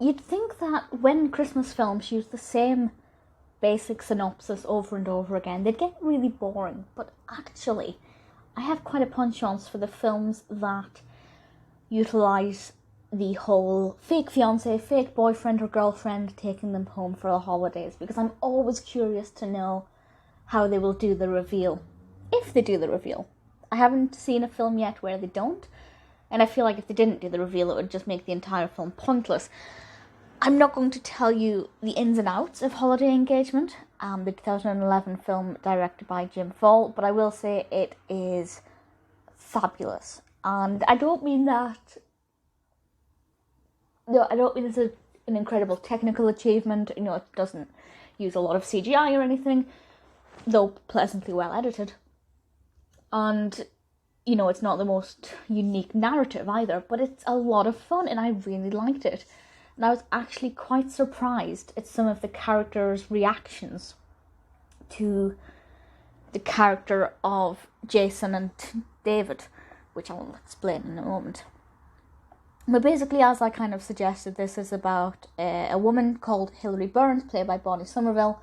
you'd think that when Christmas films use the same basic synopsis over and over again, they'd get really boring. But actually, I have quite a penchant for the films that utilise the whole fake fiancé, fake boyfriend or girlfriend taking them home for the holidays, because I'm always curious to know how they will do the reveal, if they do the reveal. I haven't seen a film yet where they don't, and I feel like if they didn't do the reveal, it would just make the entire film pointless. I'm not going to tell you the ins and outs of Holiday Engagement, the 2011 film directed by Jim Fall, but I will say it is fabulous. And I don't mean that... No, I don't mean it's an incredible technical achievement. You know, it doesn't use a lot of CGI or anything, though pleasantly well edited. And, you know, it's not the most unique narrative either, but it's a lot of fun and I really liked it. And I was actually quite surprised at some of the characters' reactions to the character of Jason and David, which I'll explain in a moment. But basically, as I kind of suggested, this is about a woman called Hilary Burns, played by Bonnie Somerville,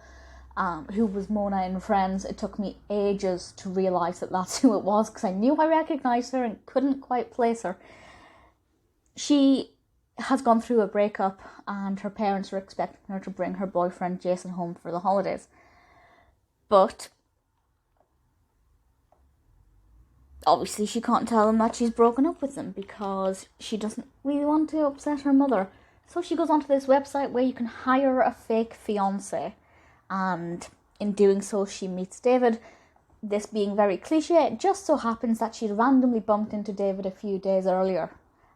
who was Mona in Friends. It took me ages to realise that that's who it was, because I knew I recognised her and couldn't quite place her. She has gone through a breakup and her parents are expecting her to bring her boyfriend Jason home for the holidays. But obviously she can't tell them that she's broken up with them because she doesn't really want to upset her mother. So she goes onto this website where you can hire a fake fiancé, and in doing so she meets David. This being very cliche, it just so happens that she'd randomly bumped into David a few days earlier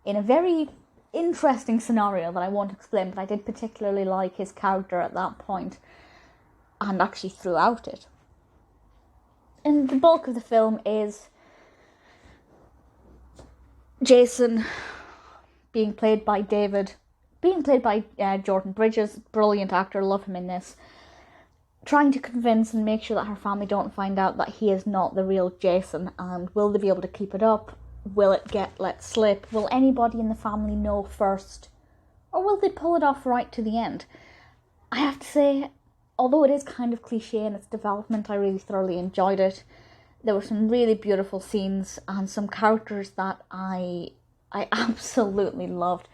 in a very interesting scenario that I won't explain, but I did particularly like his character at that point and actually throughout it. And the bulk of the film is Jason being played by David, being played by Jordan Bridges, brilliant actor, love him in this, trying to convince and make sure that her family don't find out that he is not the real Jason, and will they be able to keep it up? Will it get let slip? Will anybody in the family know first? Or will they pull it off right to the end? I have to say, although it is kind of cliche in its development, I really thoroughly enjoyed it. There were some really beautiful scenes and some characters that I absolutely loved.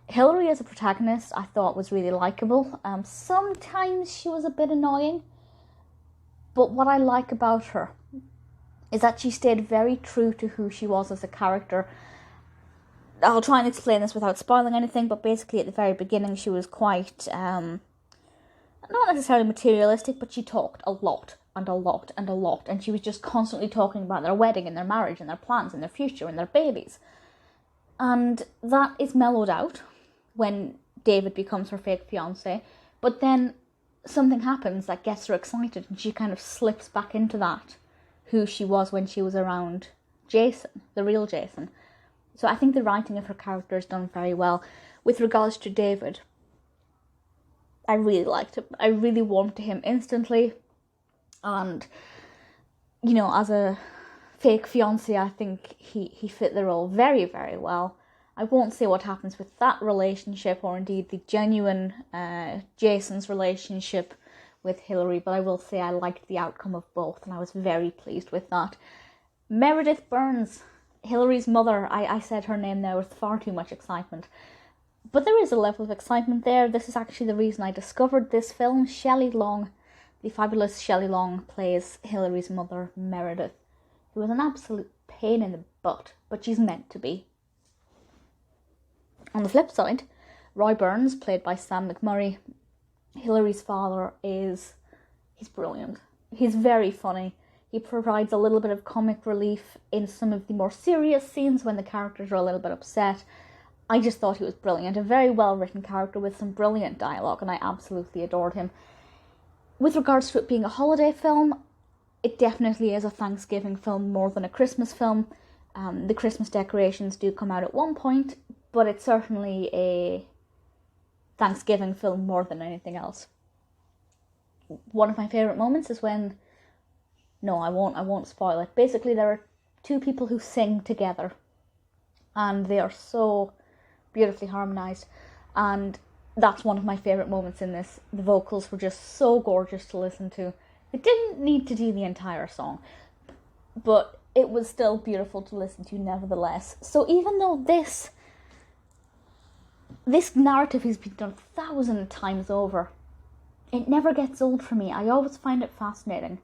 Hilary as a protagonist I thought was really likeable. Sometimes she was a bit annoying, but what I like about her is that she stayed very true to who she was as a character. I'll try and explain this without spoiling anything, but basically at the very beginning she was quite, not necessarily materialistic, but she talked a lot and a lot and a lot, and she was just constantly talking about their wedding and their marriage and their plans and their future and their babies. And that is mellowed out when David becomes her fake fiancé, but then something happens that gets her excited and she kind of slips back into that, who she was when she was around Jason, the real Jason. So I think the writing of her character is done very well. With regards to David, I really liked him. I really warmed to him instantly. And, you know, as a fake fiancé, I think he fit the role very, very well. I won't say what happens with that relationship, or indeed the genuine Jason's relationship with Hilary, but I will say I liked the outcome of both, and I was very pleased with that. Meredith Burns, Hilary's mother, I said her name there with far too much excitement. But there is a level of excitement there. This is actually the reason I discovered this film. Shelley Long, the fabulous Shelley Long, plays Hilary's mother, Meredith, who is an absolute pain in the butt, but she's meant to be. On the flip side, Roy Burns, played by Sam McMurray, Hilary's father, he's brilliant. He's very funny. He provides a little bit of comic relief in some of the more serious scenes when the characters are a little bit upset. I just thought he was brilliant. A very well written character with some brilliant dialogue, and I absolutely adored him. With regards to it being a holiday film, it definitely is a Thanksgiving film more than a Christmas film. The Christmas decorations do come out at one point, but it's certainly a Thanksgiving film more than anything else. One of my favourite moments is when... No, I won't spoil it. Basically, there are two people who sing together, and they are so beautifully harmonised. And that's one of my favourite moments in this. The vocals were just so gorgeous to listen to. It didn't need to do the entire song, but it was still beautiful to listen to nevertheless. So even though this narrative has been done 1,000 times over, it never gets old for me. I always find it fascinating.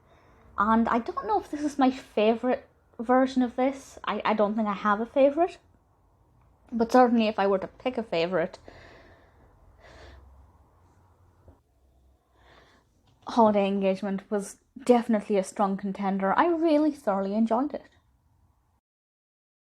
And I don't know if this is my favourite version of this. I don't think I have a favourite. But certainly if I were to pick a favourite, Holiday Engagement was definitely a strong contender. I really thoroughly enjoyed it.